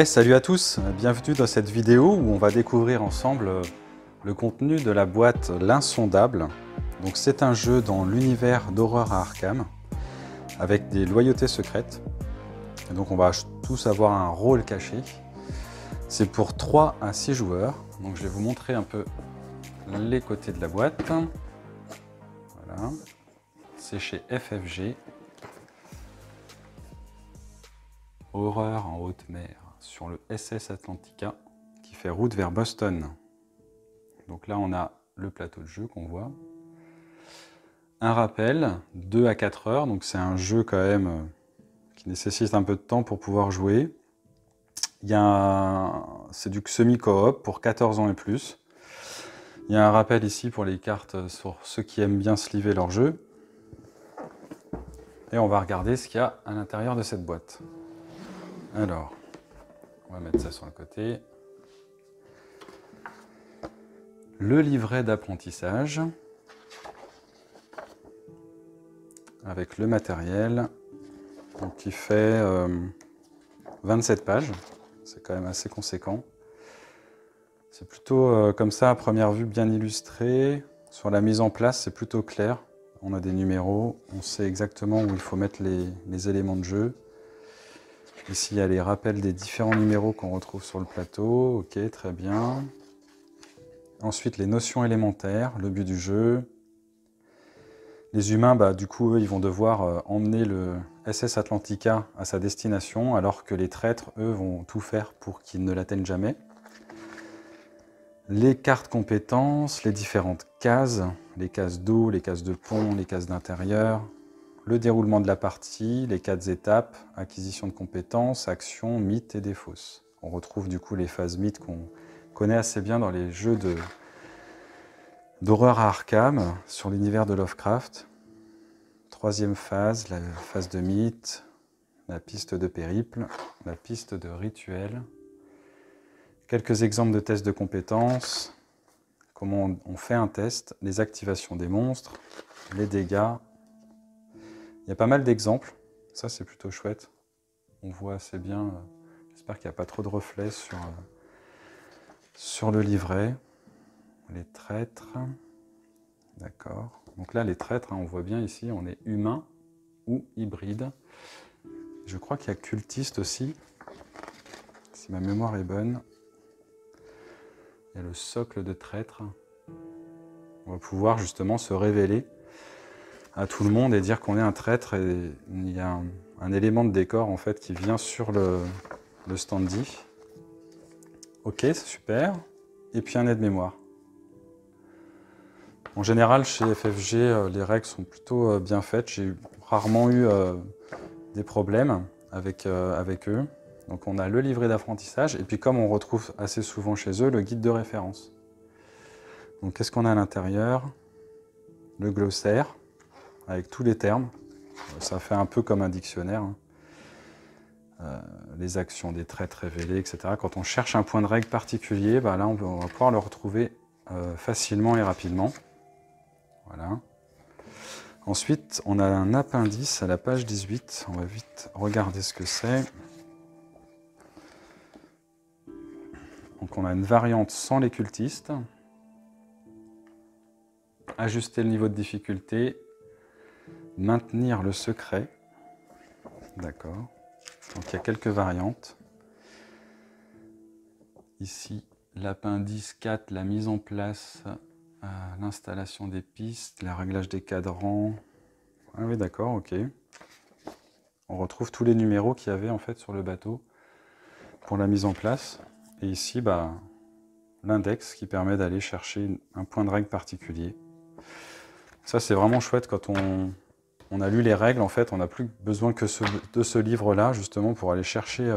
Salut à tous, bienvenue dans cette vidéo où on va découvrir ensemble le contenu de la boîte L'Insondable. Donc c'est un jeu dans l'univers d'horreur à Arkham avec des loyautés secrètes. Et donc on va tous avoir un rôle caché. C'est pour 3 à 6 joueurs. Donc je vais vous montrer un peu les côtés de la boîte. Voilà. C'est chez FFG. Horreur en haute mer sur le SS Atlantica qui fait route vers Boston. Donc là on a le plateau de jeu qu'on voit. Un rappel, 2 à 4 heures, donc c'est un jeu quand même qui nécessite un peu de temps pour pouvoir jouer. C'est du semi-coop pour 14 ans et plus. Il y a un rappel ici pour les cartes sur ceux qui aiment bien sliver leur jeu. Et on va regarder ce qu'il y a à l'intérieur de cette boîte. Alors, on va mettre ça sur le côté. Le livret d'apprentissage avec le matériel donc, qui fait 27 pages. C'est quand même assez conséquent. C'est plutôt comme ça à première vue bien illustré. Sur la mise en place, c'est plutôt clair. On a des numéros, on sait exactement où il faut mettre les éléments de jeu. Ici, il y a les rappels des différents numéros qu'on retrouve sur le plateau. Ok, très bien. Ensuite, les notions élémentaires, le but du jeu. Les humains, du coup, eux, ils vont devoir emmener le SS Atlantica à sa destination, alors que les traîtres, eux, vont tout faire pour qu'ils ne l'atteignent jamais. Les cartes compétences, les différentes cases, les cases d'eau, les cases de pont, les cases d'intérieur, le déroulement de la partie, les 4 étapes, acquisition de compétences, action, mythe et défausse. On retrouve du coup les phases mythes qu'on connaît assez bien dans les jeux d'horreur à Arkham, sur l'univers de Lovecraft. Troisième phase, la phase de mythe, la piste de périple, la piste de rituel. Quelques exemples de tests de compétences, comment on fait un test, les activations des monstres, les dégâts. Il y a pas mal d'exemples, ça c'est plutôt chouette. On voit assez bien, j'espère qu'il n'y a pas trop de reflets sur le livret. Les traîtres, d'accord. Donc là les traîtres, on voit bien ici, on est humain ou hybride. Je crois qu'il y a cultiste aussi, si ma mémoire est bonne. Il y a le socle de traître. On va pouvoir justement se révéler à tout le monde et dire qu'on est un traître. Et il y a un élément de décor en fait qui vient sur le standee. Ok, c'est super. Et puis un aide-mémoire. En général, chez FFG, les règles sont plutôt bien faites. J'ai rarement eu des problèmes avec eux. Donc on a le livret d'apprentissage et puis comme on retrouve assez souvent chez eux, le guide de référence. Donc qu'est-ce qu'on a à l'intérieur? Le glossaire avec tous les termes. Ça fait un peu comme un dictionnaire. Les actions des traits révélés, etc. Quand on cherche un point de règle particulier, là on va pouvoir le retrouver facilement et rapidement. Voilà. Ensuite, on a un appendice à la page 18. On va vite regarder ce que c'est. Donc on a une variante sans les cultistes. Ajuster le niveau de difficulté. Maintenir le secret. D'accord. Donc il y a quelques variantes. Ici, l'appendice 4, la mise en place, l'installation des pistes, le réglage des cadrans. Ah oui, d'accord, ok. On retrouve tous les numéros qu'il y avait en fait sur le bateau pour la mise en place. Et ici, l'index qui permet d'aller chercher un point de règle particulier. Ça, c'est vraiment chouette quand on a lu les règles. En fait, on n'a plus besoin que de ce livre-là, justement, pour aller chercher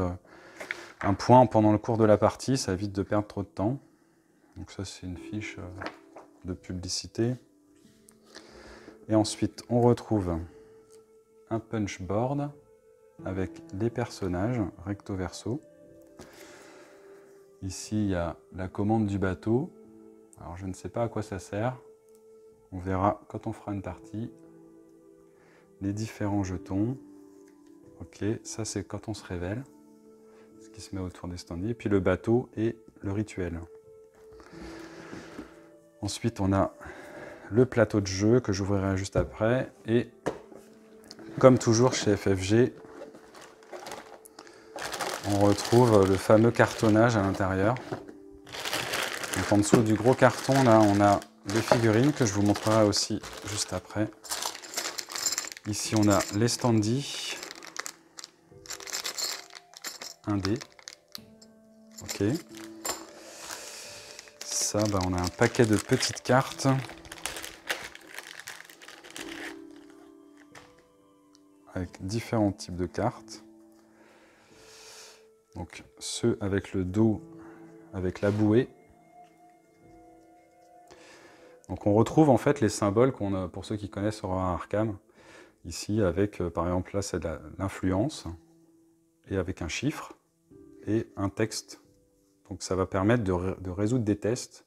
un point pendant le cours de la partie. Ça évite de perdre trop de temps. Donc ça, c'est une fiche de publicité. Et ensuite, on retrouve un punchboard avec les personnages recto verso. Ici, il y a la commande du bateau. Alors, je ne sais pas à quoi ça sert. On verra quand on fera une partie. Les différents jetons. Ok, ça c'est quand on se révèle. ce qui se met autour des standees, et puis le bateau et le rituel. Ensuite, on a le plateau de jeu que j'ouvrirai juste après, et comme toujours chez FFG, on retrouve le fameux cartonnage à l'intérieur. Donc en dessous du gros carton, là, on a les figurines que je vous montrerai aussi juste après. Ici, on a les standees. Un dé. Ok. Ça, bah, on a un paquet de petites cartes. Avec différents types de cartes. Donc ceux avec le dos, avec la bouée. Donc on retrouve en fait les symboles qu'on a, pour ceux qui connaissent Horror Arkham. Ici avec, par exemple, là c'est de l'influence, et avec un chiffre, et un texte. Donc ça va permettre de résoudre des tests.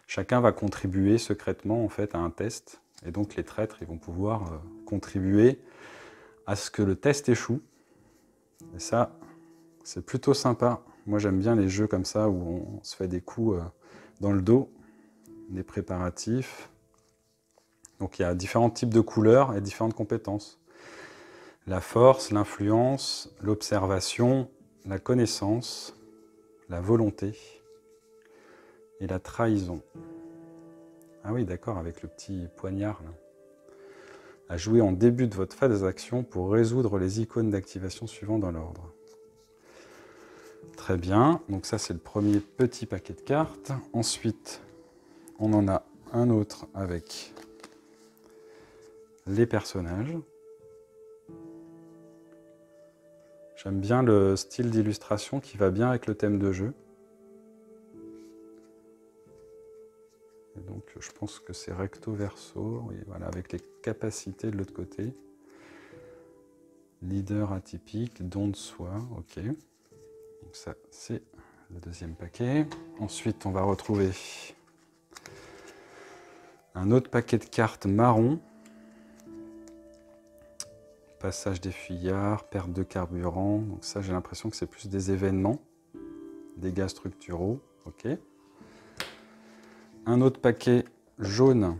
Chacun va contribuer secrètement en fait à un test. Et donc les traîtres ils vont pouvoir contribuer à ce que le test échoue. Et ça, c'est plutôt sympa. Moi j'aime bien les jeux comme ça où on se fait des coups dans le dos, des préparatifs. Donc il y a différents types de couleurs et différentes compétences. La force, l'influence, l'observation, la connaissance, la volonté et la trahison. Ah oui, d'accord, avec le petit poignard là. À jouer en début de votre phase d'action pour résoudre les icônes d'activation suivant dans l'ordre. Très bien, donc ça c'est le premier petit paquet de cartes. Ensuite, on en a un autre avec les personnages. J'aime bien le style d'illustration qui va bien avec le thème de jeu. Et donc je pense que c'est recto verso, oui, voilà, avec les capacités de l'autre côté. Leader atypique, don de soi, ok. Donc ça c'est le deuxième paquet. Ensuite on va retrouver un autre paquet de cartes marron. Passage des fuyards, perte de carburant. Donc ça j'ai l'impression que c'est plus des événements. Dégâts structuraux, ok. Un autre paquet jaune.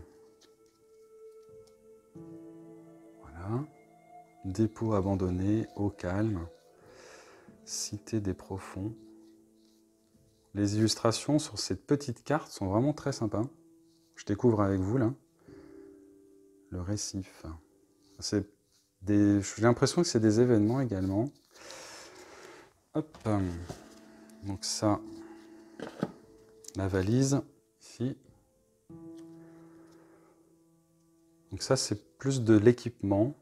Voilà. Dépôt abandonné, au calme. Cité des profonds. Les illustrations sur cette petite carte sont vraiment très sympas. Je découvre avec vous là. Le récif. J'ai l'impression que c'est des événements également. Hop. Donc ça, la valise, ici. Donc ça, c'est plus de l'équipement,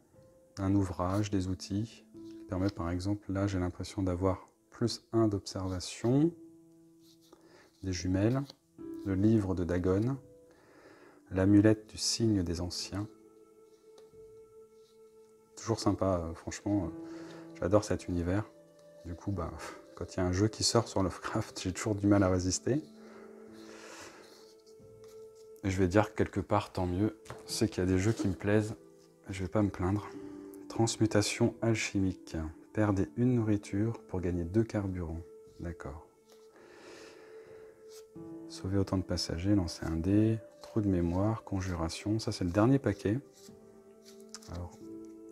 un ouvrage, des outils. Qui permet par exemple, là j'ai l'impression d'avoir +1 d'observation, des jumelles, le livre de Dagon, l'amulette du signe des anciens. Toujours sympa, franchement, j'adore cet univers. Du coup, bah, quand il y a un jeu qui sort sur Lovecraft, j'ai toujours du mal à résister. Et je vais dire que quelque part, tant mieux, c'est qu'il y a des jeux qui me plaisent, je ne vais pas me plaindre. Transmutation alchimique. Perdez une nourriture pour gagner 2 carburants. D'accord. Sauver autant de passagers, lancer un dé, trou de mémoire, conjuration. Ça, c'est le dernier paquet. Alors,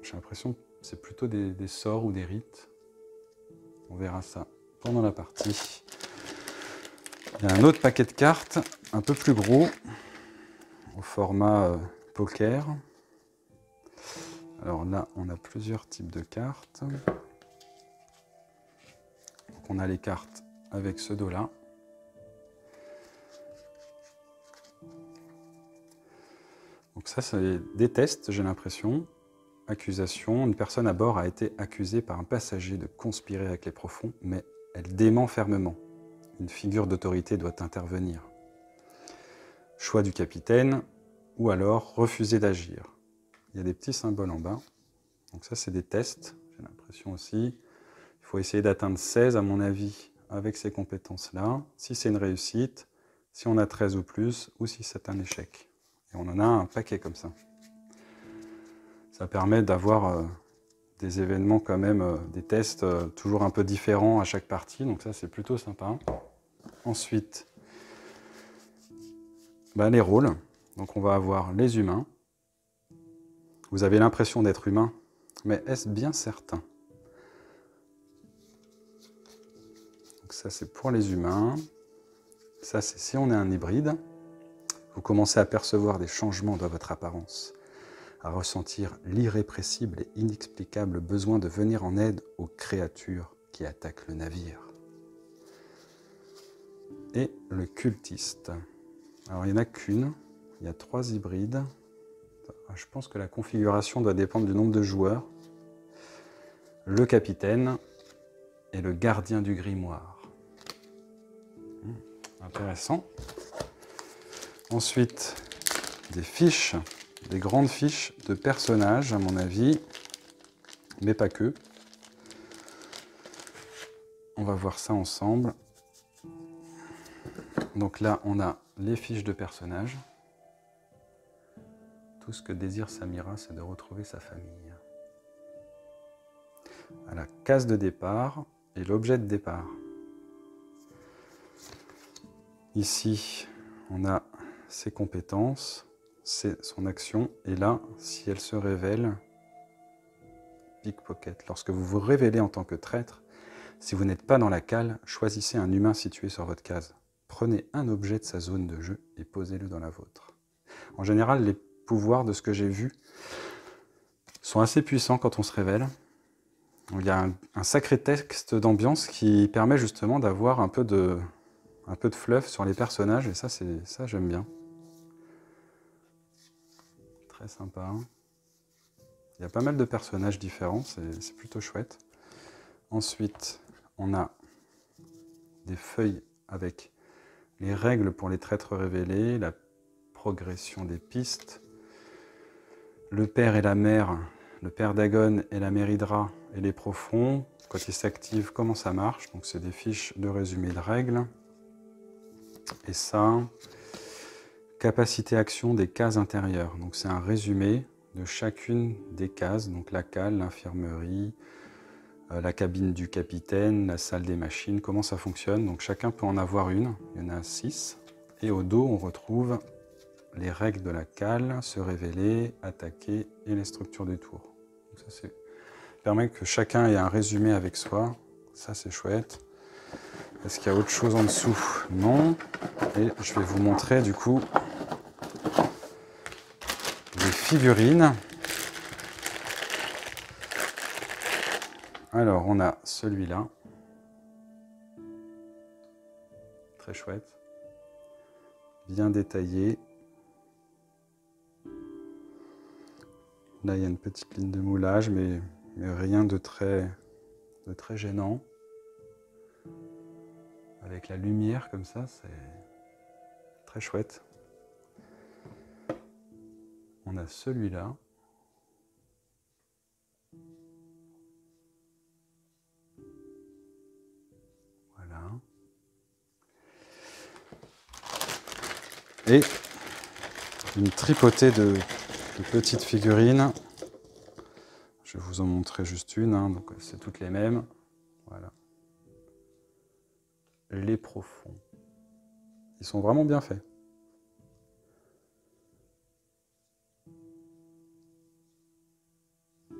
j'ai l'impression que c'est plutôt des sorts ou des rites. On verra ça pendant la partie. Il y a un autre paquet de cartes, un peu plus gros, au format poker. Alors là, on a plusieurs types de cartes. Donc on a les cartes avec ce dos-là. Donc ça, c'est des tests, j'ai l'impression. Accusation. Une personne à bord a été accusée par un passager de conspirer avec les profonds, mais elle dément fermement. Une figure d'autorité doit intervenir. Choix du capitaine, ou alors refuser d'agir. Il y a des petits symboles en bas. Donc ça, c'est des tests, j'ai l'impression aussi. Il faut essayer d'atteindre 16, à mon avis, avec ces compétences-là. Si c'est une réussite, si on a 13 ou plus, ou si c'est un échec. Et on en a un paquet comme ça. Ça permet d'avoir des événements quand même, des tests toujours un peu différents à chaque partie, donc ça c'est plutôt sympa. Ensuite, les rôles. Donc on va avoir les humains. Vous avez l'impression d'être humain, mais est-ce bien certain? Donc ça c'est pour les humains. Ça c'est si on est un hybride. Vous commencez à percevoir des changements dans votre apparence, à ressentir l'irrépressible et inexplicable besoin de venir en aide aux créatures qui attaquent le navire. Et le cultiste. Alors il n'y en a qu'une, il y a 3 hybrides. Je pense que la configuration doit dépendre du nombre de joueurs. Le capitaine et le gardien du grimoire. Intéressant. Ensuite, des fiches, des grandes fiches de personnages, à mon avis, mais pas que. On va voir ça ensemble. Donc là, on a les fiches de personnages. Tout ce que désire Samira, c'est de retrouver sa famille. À la case de départ et l'objet de départ. Ici, on a ses compétences, son action, et là, si elle se révèle, pickpocket. Lorsque vous vous révélez en tant que traître, si vous n'êtes pas dans la cale, choisissez un humain situé sur votre case. Prenez un objet de sa zone de jeu et posez-le dans la vôtre. En général, les pouvoirs de ce que j'ai vu sont assez puissants quand on se révèle. Il y a un sacré texte d'ambiance qui permet justement d'avoir un peu de fluff sur les personnages, et ça j'aime bien. Très sympa. Il y a pas mal de personnages différents, c'est plutôt chouette. Ensuite, on a des feuilles avec les règles pour les traîtres révélés, la progression des pistes, le père et la mère, le père Dagon et la mère Hydra et les profonds, quand ils s'activent, comment ça marche. Donc c'est des fiches de résumé de règles. Et ça, capacité action des cases intérieures. Donc c'est un résumé de chacune des cases, donc la cale, l'infirmerie, la cabine du capitaine, la salle des machines, comment ça fonctionne. Donc chacun peut en avoir une, il y en a 6. Et au dos, on retrouve les règles de la cale, se révéler, attaquer et les structures du tour. Donc ça permet que chacun ait un résumé avec soi, ça c'est chouette. Est-ce qu'il y a autre chose en dessous? Non. Et je vais vous montrer du coup les figurines. Alors on a celui-là, très chouette, bien détaillé. Là il y a une petite ligne de moulage, mais rien de très gênant. Avec la lumière comme ça, c'est très chouette. On a celui-là. Voilà. Et une tripotée de petites figurines. Je vais vous en montrer juste une, donc c'est toutes les mêmes. Voilà. Les profonds. Ils sont vraiment bien faits.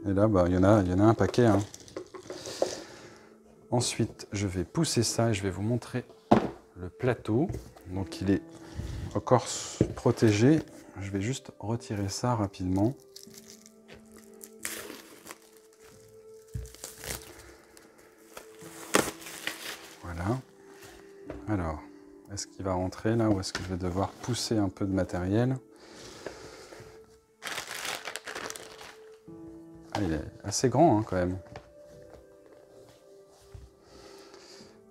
Et là, il y en a un paquet. Ensuite, je vais pousser ça et je vais vous montrer le plateau. Donc il est encore protégé. Je vais juste retirer ça rapidement. Voilà. Alors, est-ce qu'il va rentrer là ou est-ce que je vais devoir pousser un peu de matériel? Il est assez grand quand même.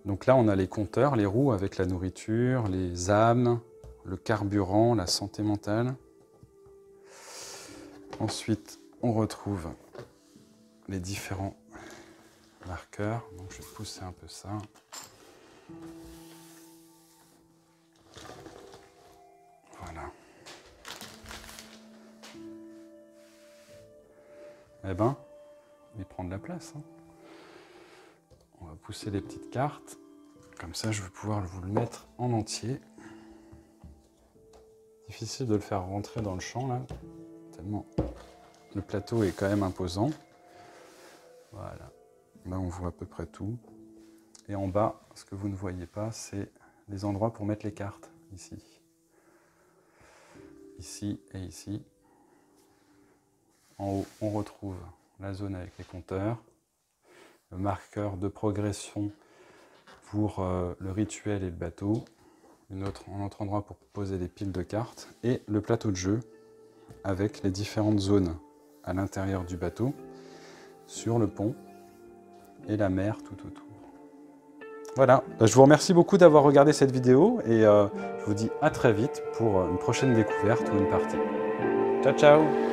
Donc là, on a les compteurs, les roues avec la nourriture, les âmes, le carburant, la santé mentale. Ensuite, on retrouve les différents marqueurs. Donc je vais pousser un peu ça. Voilà. Eh ben, il prend de la place. Hein. On va pousser les petites cartes. Comme ça, je vais pouvoir vous le mettre en entier. Difficile de le faire rentrer dans le champ, là. Tellement le plateau est quand même imposant. Voilà. Là, on voit à peu près tout. Et en bas, ce que vous ne voyez pas, c'est les endroits pour mettre les cartes. Ici. Ici et ici. En haut, on retrouve la zone avec les compteurs. Le marqueur de progression pour le rituel et le bateau. Un autre endroit pour poser des piles de cartes. Et le plateau de jeu avec les différentes zones à l'intérieur du bateau, sur le pont et la mer tout autour. Voilà, je vous remercie beaucoup d'avoir regardé cette vidéo et je vous dis à très vite pour une prochaine découverte ou une partie. Ciao, ciao!